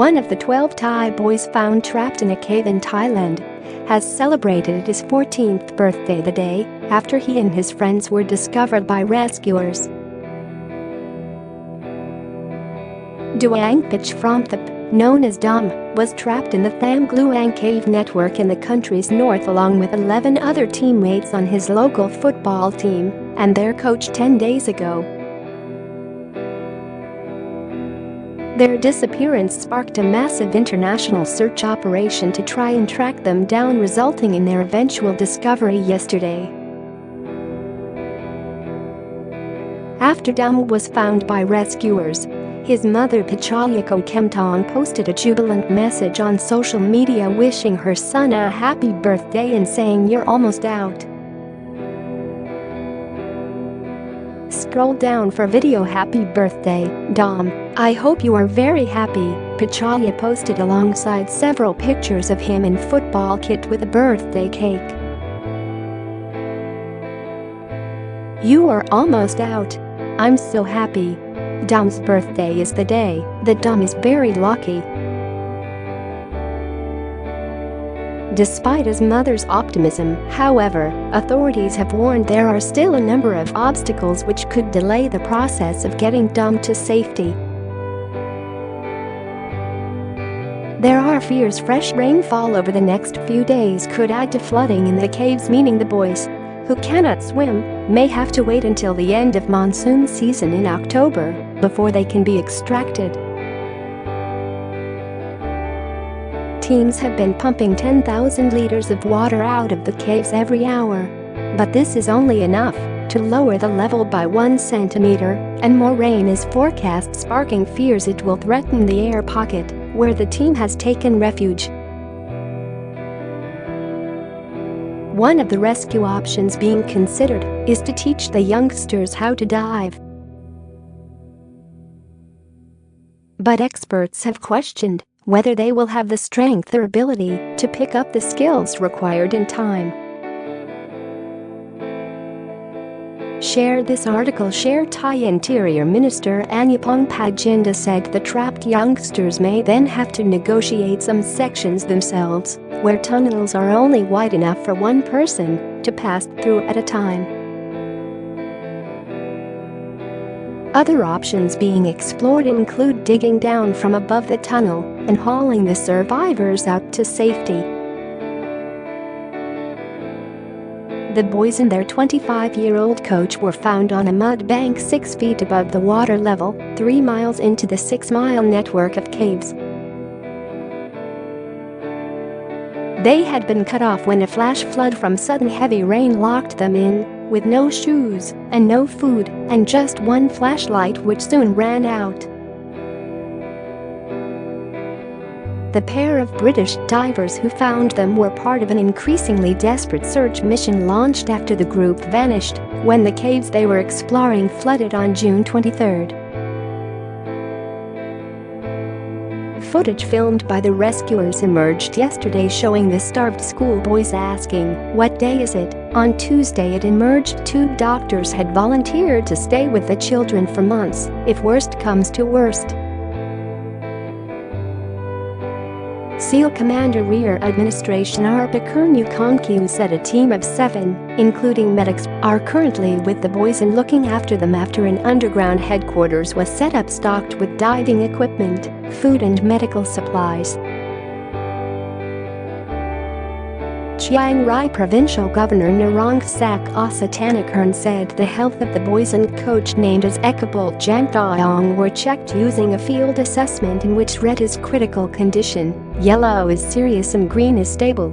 One of the 12 Thai boys found trapped in a cave in Thailand has celebrated his 14th birthday the day after he and his friends were discovered by rescuers. Duang Pichfromthap, known as Dom, was trapped in the Tham Luang cave network in the country's north along with 11 other teammates on his local football team and their coach 10 days ago. Their disappearance sparked a massive international search operation to try and track them down, resulting in their eventual discovery yesterday. After Dom was found by rescuers, his mother Pichalyako Kemtong posted a jubilant message on social media wishing her son a happy birthday and saying, "You're almost out." Scroll down for video. Happy birthday, Dom. I hope you are very happy, Pichalya posted alongside several pictures of him in football kit with a birthday cake. You are almost out. I'm so happy. Dom's birthday is the day that Dom is very lucky. Despite his mother's optimism, however, authorities have warned there are still a number of obstacles which could delay the process of getting Dom to safety. There are fears fresh rainfall over the next few days could add to flooding in the caves, meaning the boys, who cannot swim, may have to wait until the end of monsoon season in October before they can be extracted. Teams have been pumping 10,000 liters of water out of the caves every hour. But this is only enough to lower the level by 1 centimeter, and more rain is forecast, sparking fears it will threaten the air pocket where the team has taken refuge. One of the rescue options being considered is to teach the youngsters how to dive. But experts have questioned whether they will have the strength or ability to pick up the skills required in time. Share this article. Share Thai Interior Minister Anyapong Pagenda said the trapped youngsters may then have to negotiate some sections themselves, where tunnels are only wide enough for one person to pass through at a time. Other options being explored include digging down from above the tunnel and hauling the survivors out to safety. The boys and their 25-year-old coach were found on a mud bank 6 feet above the water level, 3 miles into the 6-mile network of caves. They had been cut off when a flash flood from sudden heavy rain locked them in, with no shoes and no food and just one flashlight which soon ran out. The pair of British divers who found them were part of an increasingly desperate search mission launched after the group vanished when the caves they were exploring flooded on June 23. Footage filmed by the rescuers emerged yesterday showing the starved schoolboys asking, "What day is it?" On Tuesday it emerged 2 doctors had volunteered to stay with the children for months if worst comes to worst. SEAL Commander Rear Administration Arpakurnu Kongkyu said a team of 7, including medics, are currently with the boys and looking after them after an underground headquarters was set up stocked with diving equipment, food and medical supplies. Chiang Rai Provincial Governor Narongsak Osatanakorn said the health of the boys and coach named as Ekabol Jangdaong were checked using a field assessment in which red is critical condition, yellow is serious and green is stable.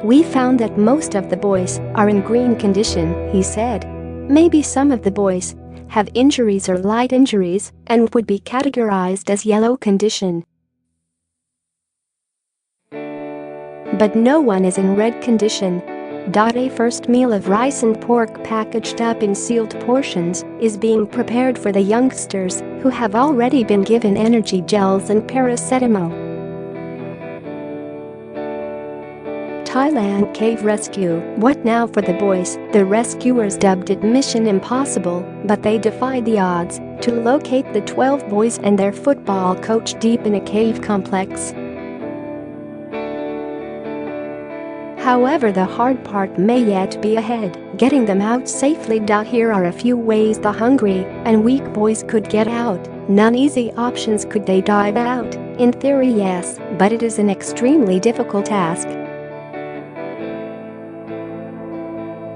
We found that most of the boys are in green condition, he said. Maybe some of the boys have injuries or light injuries and would be categorized as yellow condition. But no one is in red condition. A first meal of rice and pork packaged up in sealed portions is being prepared for the youngsters who have already been given energy gels and paracetamol. Thailand cave rescue. What now for the boys? The rescuers dubbed it Mission Impossible, but they defied the odds to locate the 12 boys and their football coach deep in a cave complex. However, the hard part may yet be ahead, getting them out safely. Here are a few ways the hungry and weak boys could get out. None easy options. Could they dive out? In theory, yes, but it is an extremely difficult task.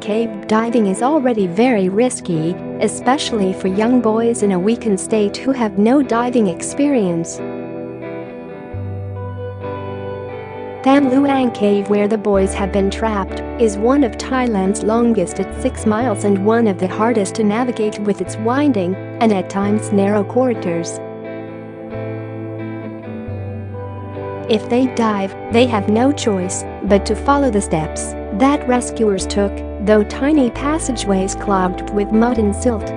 Cave diving is already very risky, especially for young boys in a weakened state who have no diving experience. Tham Luang Cave, where the boys have been trapped, is one of Thailand's longest at 6 miles and one of the hardest to navigate with its winding and at times narrow corridors. If they dive, they have no choice but to follow the steps that rescuers took, though tiny passageways clogged with mud and silt.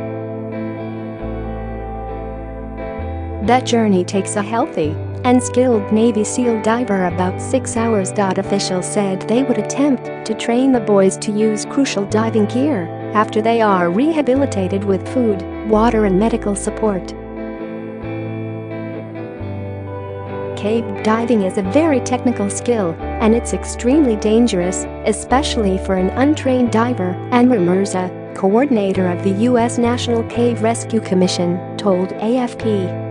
That journey takes a healthy and skilled Navy SEAL diver about 6 hours. Officials said they would attempt to train the boys to use crucial diving gear after they are rehabilitated with food, water and medical support. Cave diving is a very technical skill, and it's extremely dangerous, especially for an untrained diver, Anwar Mirza, coordinator of the U.S. National Cave Rescue Commission, told AFP.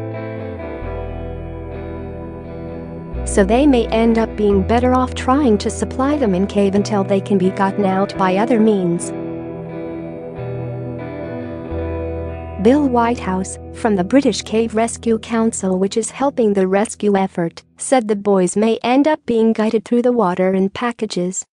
So they may end up being better off trying to supply them in cave until they can be gotten out by other means. Bill Whitehouse, from the British Cave Rescue Council, which is helping the rescue effort, said the boys may end up being guided through the water in packages.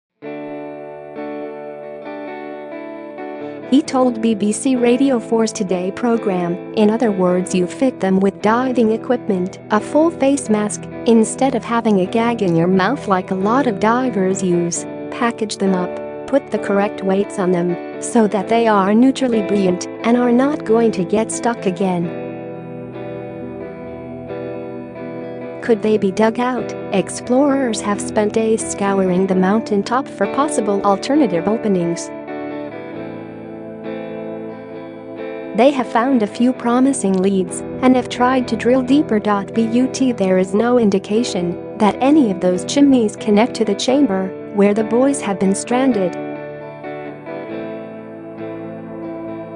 He told BBC Radio 4's Today program, in other words, you fit them with diving equipment, a full face mask, instead of having a gag in your mouth like a lot of divers use. Package them up, put the correct weights on them, so that they are neutrally buoyant and are not going to get stuck again. Could they be dug out? Explorers have spent days scouring the mountaintop for possible alternative openings. They have found a few promising leads and have tried to drill deeper. But there is no indication that any of those chimneys connect to the chamber where the boys have been stranded.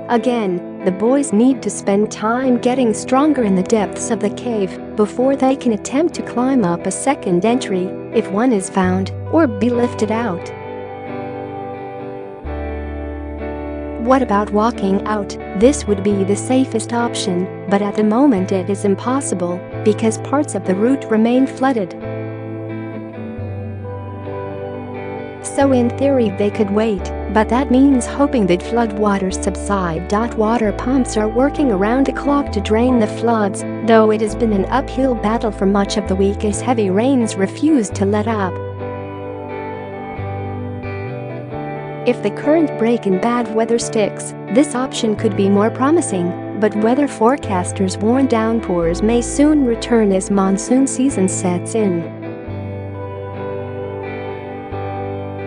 Again, the boys need to spend time getting stronger in the depths of the cave before they can attempt to climb up a second entry, if one is found, or be lifted out. What about walking out? This would be the safest option, but at the moment it is impossible because parts of the route remain flooded. So in theory they could wait, but that means hoping that floodwaters subside. Water pumps are working around the clock to drain the floods, though it has been an uphill battle for much of the week as heavy rains refuse to let up. If the current break in bad weather sticks, this option could be more promising, but weather forecasters warn downpours may soon return as monsoon season sets in.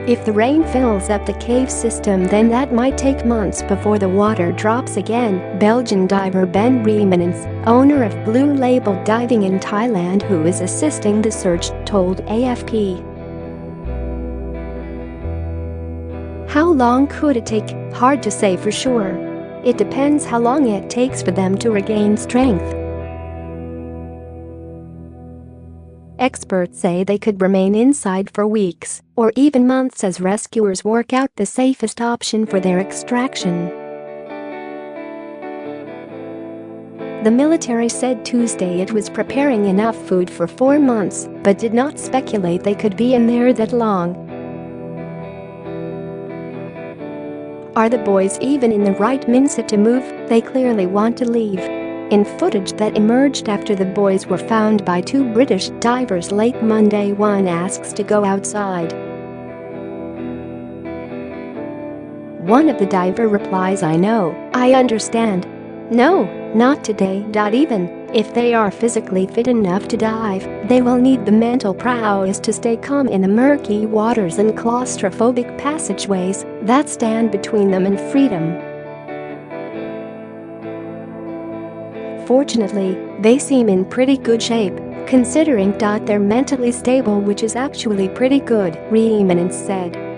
If the rain fills up the cave system, then that might take months before the water drops again. Belgian diver Ben Reemans, owner of Blue Label Diving in Thailand, who is assisting the search, told AFP. How long could it take? Hard to say for sure. It depends how long it takes for them to regain strength. Experts say they could remain inside for weeks or even months as rescuers work out the safest option for their extraction. The military said Tuesday it was preparing enough food for 4 months, but did not speculate they could be in there that long. Are the boys even in the right mindset to move? They clearly want to leave. In footage that emerged after the boys were found by 2 British divers late Monday, one asks to go outside. One of the diver replies, I know, I understand. No, not today. Even If they are physically fit enough to dive, they will need the mental prowess to stay calm in the murky waters and claustrophobic passageways that stand between them and freedom. Fortunately, they seem in pretty good shape, considering they're mentally stable, which is actually pretty good, Reeman said.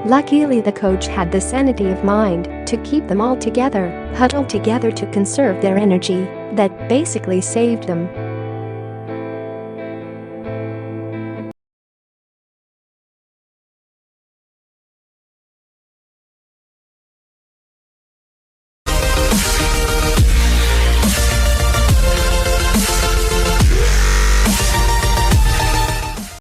Luckily, the coach had the sanity of mind to keep them all together, huddled together to conserve their energy. That basically saved them.